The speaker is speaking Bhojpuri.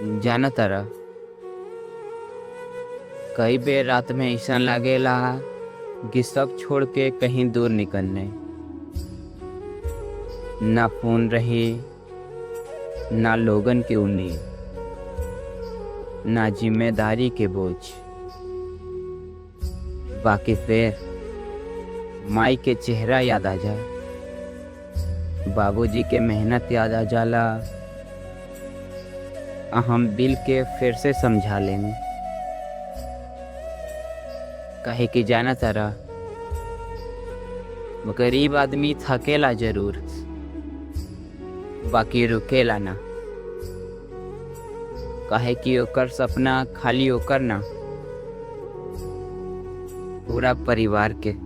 जाना तारा, कई बेर रात में ऐसा लागेला कि सब छोड़ के कहीं दूर निकलने। ना फोन रही, ना लोगन की उम्मीद, ना जिम्मेदारी के बोझ। बाकी फिर माई के चेहरा याद आ जाए, बाबूजी के मेहनत याद आ जाला। हम दिल के फिर से समझा लेंगे। कहे कि जाना तारा, गरीब आदमी थकेला जरूर, बाकी रुकेला ना। काहे कि ओकर सपना खाली ओकर ना, पूरा परिवार के।